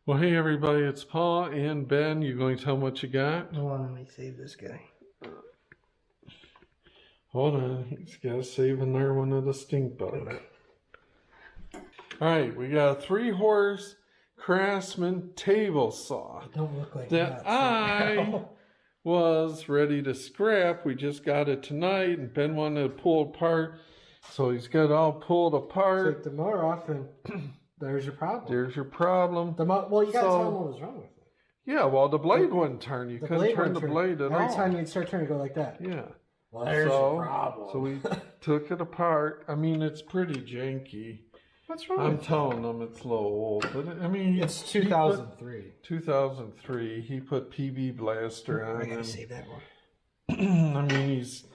Well, hey everybody, it's Paul and Ben. You going to tell them what you got? Hold on, let me save this guy. Hold on, he's got to save another one of the stink bug. Alright, we got a 3-horse Craftsman table saw. Don't look like that I was ready to scrap. We just got it tonight and Ben wanted to pull apart. So he's got it all pulled apart. Take the motor off and there's your problem. There's your problem. Well, you got to tell him what was wrong with it. Yeah, well, the blade wouldn't turn. You couldn't turn the blade at all. Every time you'd start turning, go like that. Yeah. Well, there's your problem. So we took it apart. I mean, it's pretty janky. What's wrong I'm telling them it's a little old, but I mean... It's 2003. 2003. He put PB Blaster on. I gotta save that one. I mean, he's...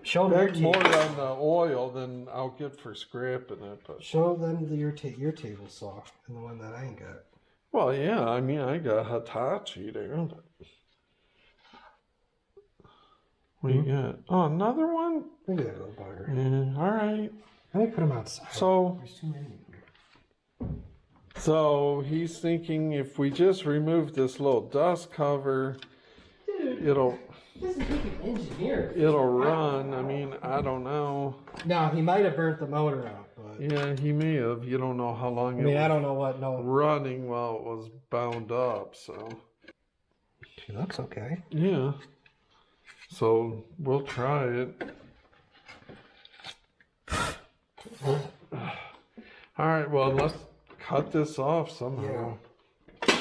Show them more on the oil than I'll get for scrapping it. But show them your table saw and the one that I ain't got. Well, yeah, I mean, I got Hitachi there. What you got? Oh, another one? Look at that little bugger. Yeah, all right. Let me put them outside. So, there's too many here. So he's thinking if we just remove this little dust cover, dude, it'll engineer. Run. I mean, I don't know. No, he might have burnt the motor out, but yeah, he may have. You don't know how long. I mean, I don't know what. No, running while it was bound up. So it looks okay. Yeah. So we'll try it. All right. Well, let's cut this off somehow. Yeah.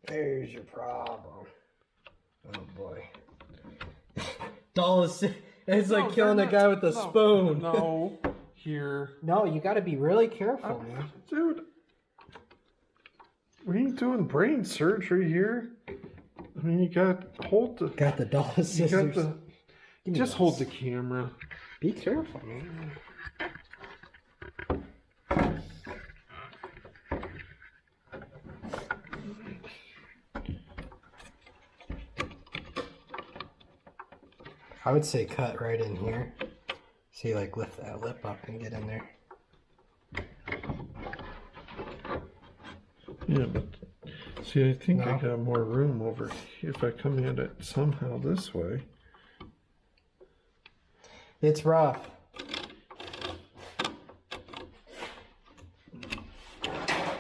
There's your problem. Oh boy. It's like killing a guy with a spoon. No, here. No, you got to be really careful, man. Dude, we ain't doing brain surgery here. I mean, you got to hold the... Got the doll scissors. Just hold the camera. Be careful, man. I would say cut right in here. See, like lift that lip up and get in there. Yeah, but see, I think I got more room over here if I come at it somehow this way. It's rough.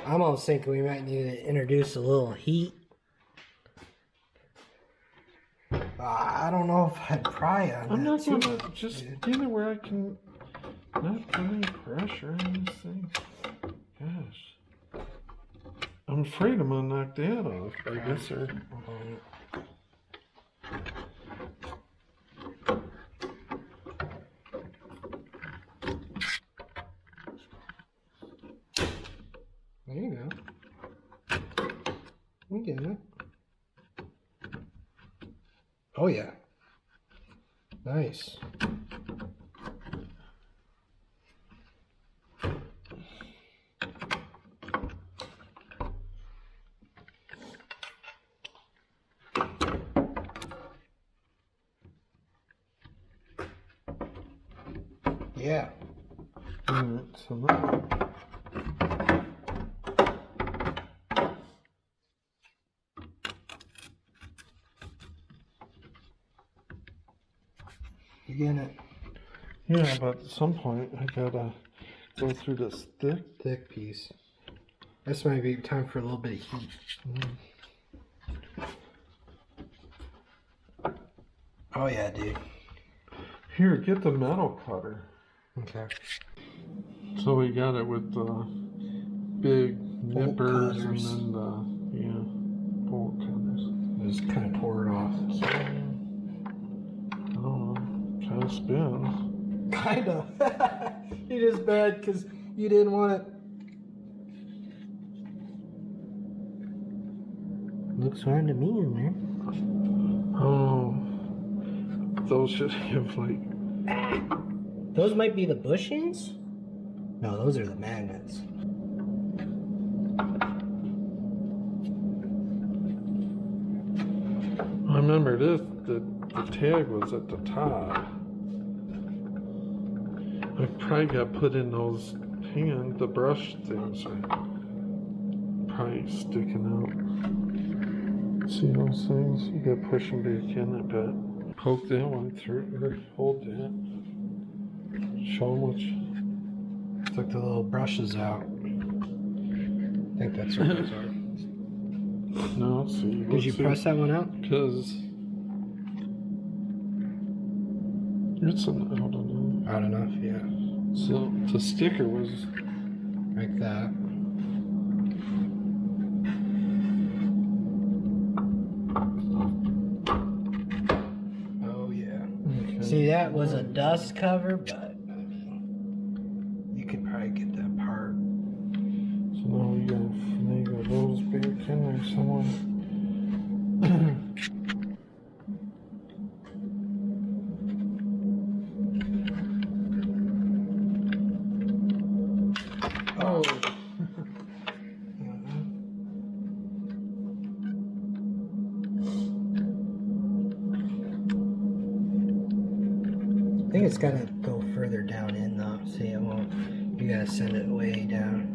I'm almost thinking we might need to introduce a little heat. I don't know if I'd pry on I'm that. not going to just get it where I can not put any pressure on this thing. Gosh. I'm afraid I'm going to knock that off, I guess. Or... There you go. I'm getting it. Oh yeah. Nice. Yeah. So now... You getting it? Yeah, but at some point I gotta go through this thick piece. This might be time for a little bit of heat. Oh yeah, dude. Here, get the metal cutter. Okay. So we got it with the big nippers and then the bolt cutters. Just kind of pour it off. Kind of spins. Kind of. You just bad because you didn't want it. Looks fine to me in there. Oh, those should have like... Those might be the bushings? No, those are the magnets. I remember this, the tag was at the top. I probably got put in those the brush things. probably sticking out. See those things? You gotta push them back in a bit. Poke that one through, or hold that. Show them which. Took the little brushes out. I think that's what those are. No, let's see. Did you press that one out? Because it's an out enough. Out enough, yeah. So the sticker was Like that. Oh yeah. okay. See, that was a dust cover, but I mean, you could probably get that part. So now we got finagle those back in there somewhere. Oh. I think it's gotta go further down in though. See, it won't. You gotta send it way down.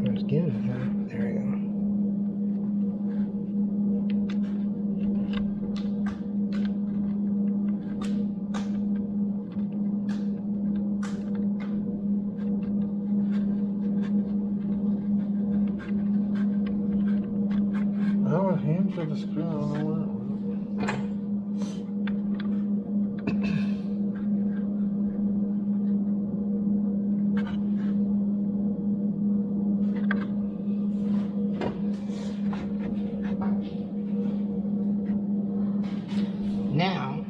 Let's get it. There we go. I would hand for the screw. I don't know where it went. Now,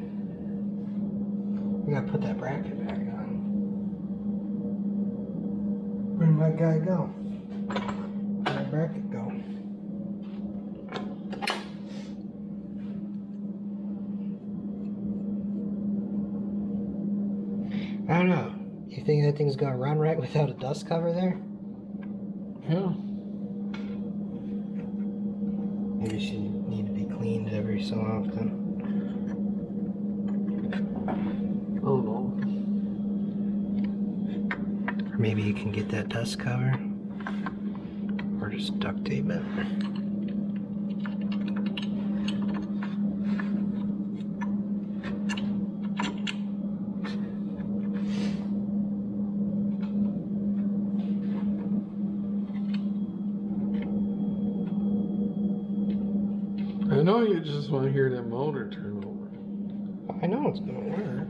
we gotta put that bracket back on. Where'd my guy go? Where'd my bracket go? I don't know. You think that thing's gonna run right without a dust cover there? Yeah. Maybe she need to be cleaned every so often. Oh no. Or maybe you can get that dust cover. Or just duct tape it. I know you just want to hear that motor turn over. I know it's gonna work.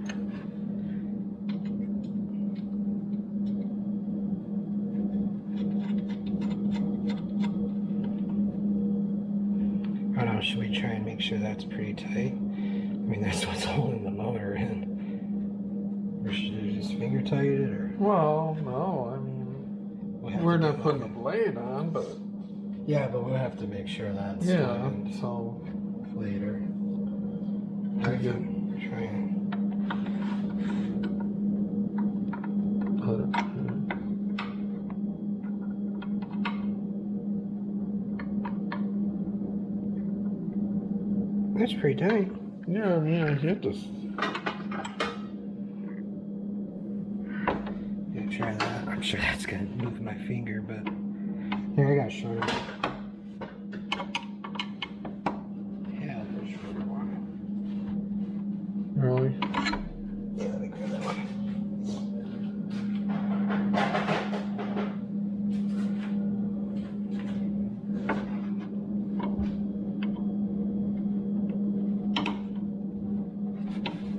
I don't know, should we try and make sure that's pretty tight? I mean, that's what's holding the motor in. Or should you just finger tight it, or? Well, no, I mean, We'll have we're to not do putting that. a blade on, but Yeah, but we'll have to make sure that's yeah, tightened so later. I get Try and... put it. That's pretty tight. Yeah, I mean, I hit this. Yeah, try that. I'm sure that's gonna move my finger, but here I got a shorter one. Yeah, I'll put a shorter one. Really? Yeah, let me grab that one.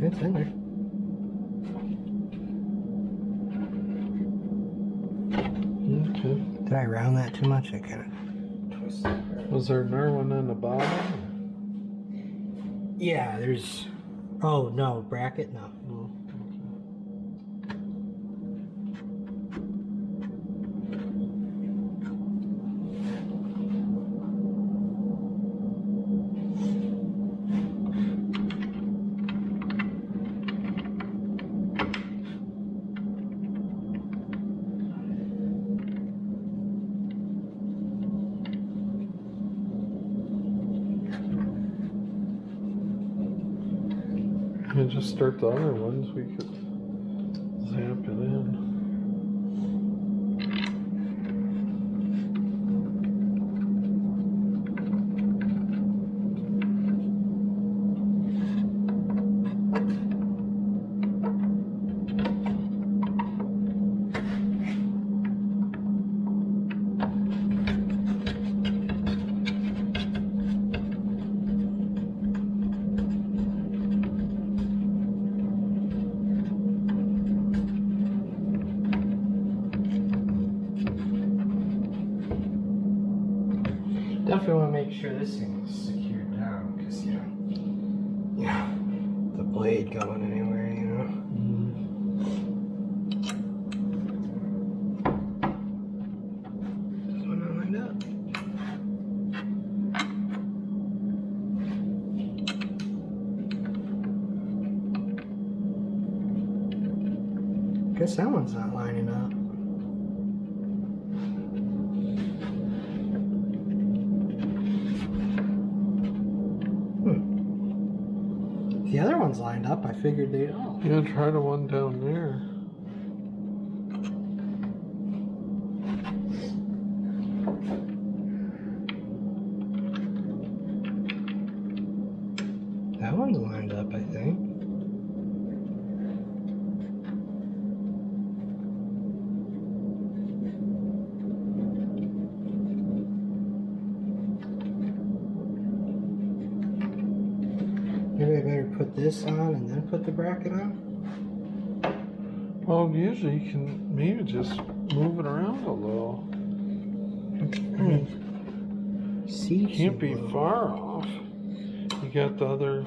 It's in there. Okay. Did I round that too much? I kind of twisted it. Was there another one on the bottom? Yeah, there's. Oh no, bracket no. No. And just start the other ones. We could zap it in. Definitely want to make sure this thing is secured down, because you know, the blade going anywhere, you know. This one not lined up. Guess that one's not lining up. The other one's lined up. I figured they'd all. Yeah, try the one down there. That one's lined up, I think. Maybe I better put this on and then put the bracket on? Well, usually you can maybe just move it around a little. See, Can't be far off. You got the other.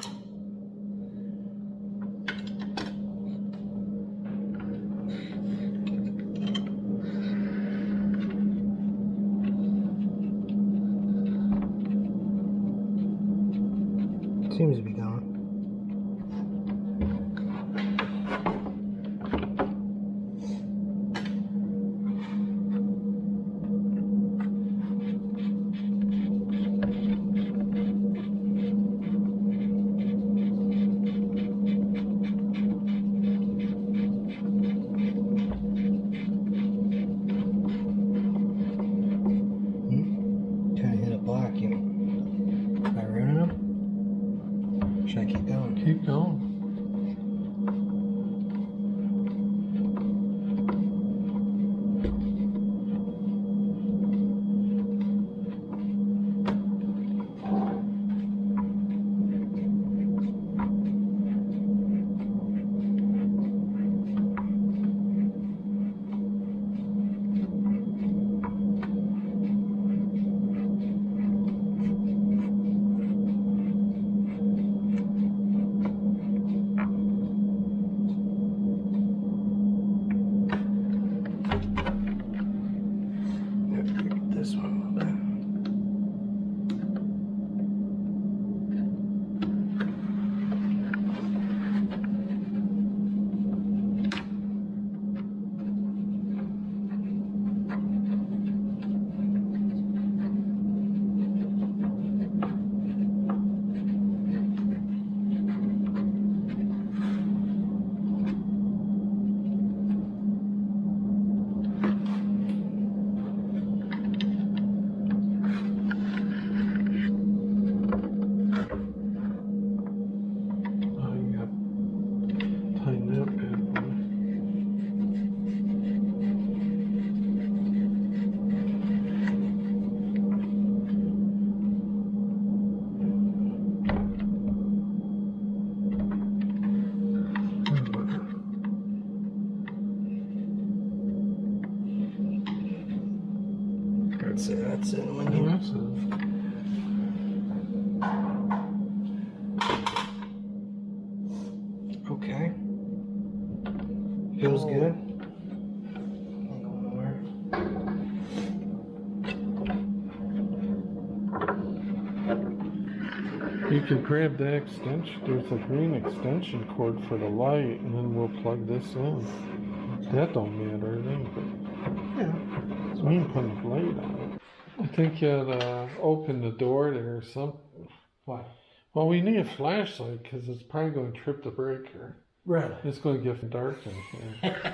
Seems to be going. Trying to hit a block, you know. Am I ruining them? Should I keep going? Keep going. This one a little bit. That's it. When you... That's it. Okay. Feels good. You could grab the extension. There's a green extension cord for the light, and then we'll plug this in. That don't matter, then. Yeah. So we can put a blade on it. I think you had to open the door there or something. What? Well, we need a flashlight because it's probably going to trip the breaker. Really? It's going to get dark in here.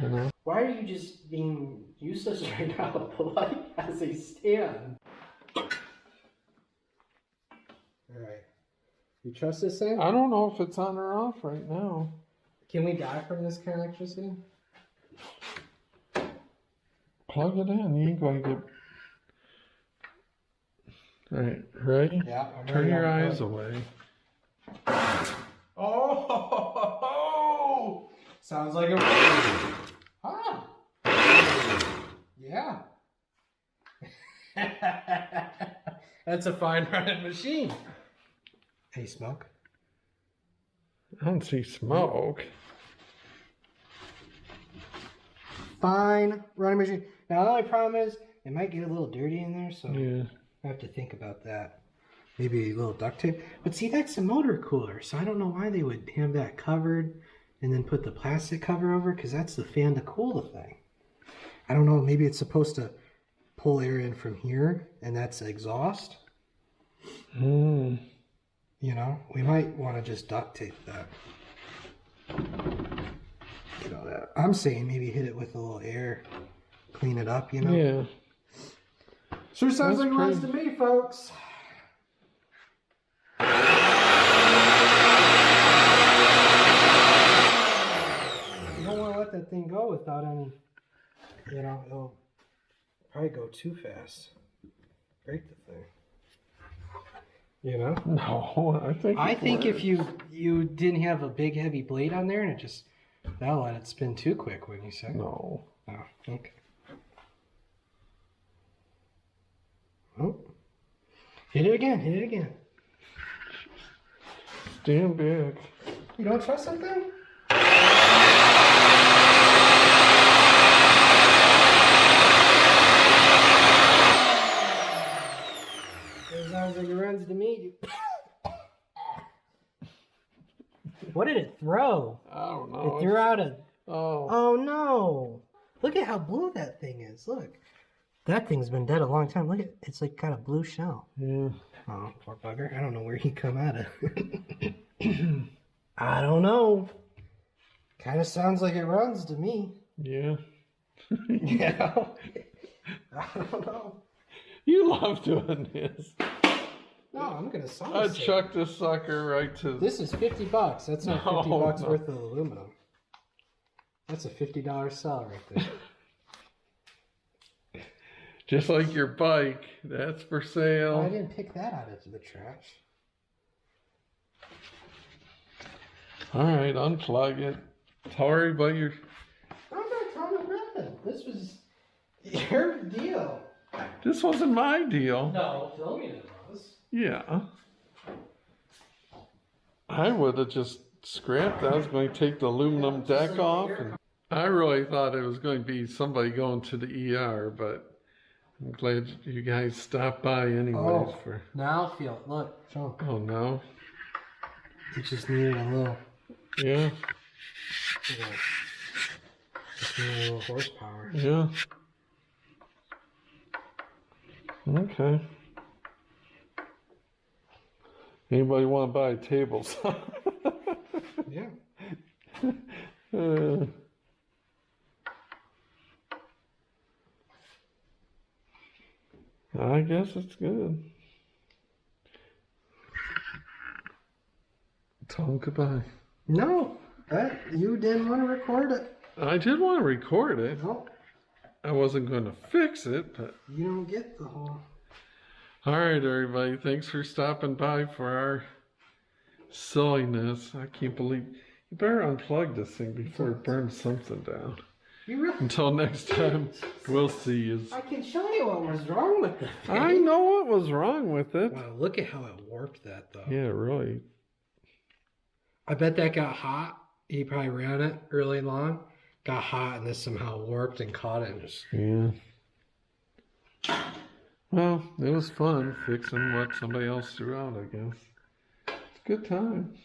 You know? Why are you just being useless right now? The light has a stand. Alright. You trust this thing? I don't know if it's on or off right now. Can we die from this kind of electricity? Plug it in. You ain't going to get... Alright, ready? Yeah. Turn your eyes away. Oh! Sounds like a... Ah! Yeah. That's a fine running machine. Hey, smoke? I don't see smoke. Fine running machine. Now, the only problem is it might get a little dirty in there, so Yeah. I have to think about that. Maybe a little duct tape. But see, that's a motor cooler, so I don't know why they would have that covered and then put the plastic cover over, because that's the fan to cool the thing. I don't know, maybe it's supposed to pull air in from here, and that's exhaust. Hmm. You know, we might want to just duct tape that. You know that. I'm saying maybe hit it with a little air, clean it up, you know? Yeah. Sure sounds That's like runs to me, folks. You don't want to let that thing go without any, you know, it'll probably go too fast. Break the thing. You know? No, I think if you didn't have a big heavy blade on there and it just, that'll let it spin too quick, wouldn't you say? No. Oh, okay. Oh. Hit it again, hit it again. Stand back. You don't trust that thing? It sounds like it runs to me. What did it throw? I don't know. It threw out a... Oh. Oh no! Look at how blue that thing is. Look. That thing's been dead a long time. Look at it's like got a blue shell. Yeah. Oh, poor bugger. I don't know where he come out of. I don't know. Kind of sounds like it runs to me. Yeah. Yeah. I don't know. You love doing this. No, I'm gonna sell I this. chucked this sucker right to. This is $50. That's not No, $50 no. worth of aluminum. That's a $50 sell right there. Just like your bike. That's for Oh, I sale. didn't pick that out of the trash. Alright, unplug it. Tell everybody your. I'm not telling you nothing. This was your deal. This wasn't my deal. No, filming it was. Yeah. I would have just scrapped that. I was going to take the aluminum deck off. And I really thought it was going to be somebody going to the ER, but I'm glad you guys stopped by anyways for. Now feel it. Look, show 'em. Oh no. It just needed a little, Yeah. just needed a little horsepower. Yeah. Okay. Anybody want to buy tables? Yeah. I guess it's good. Tell them goodbye. No, you didn't want to record it. I did want to record it. No, I wasn't going to fix it, but. you don't get the whole. All right, everybody. Thanks for stopping by for our silliness. I can't believe. You better unplug this thing before it burns something down. You really? Until next time, we'll see you. I can show you what was wrong with it. I know what was wrong with it. Wow, look at how it warped that though. Yeah, really. I bet that got hot. He probably ran it really long, got hot, and this somehow warped and caught it and just. Yeah. Well, it was fun fixing what somebody else threw out, I guess. It's a good time.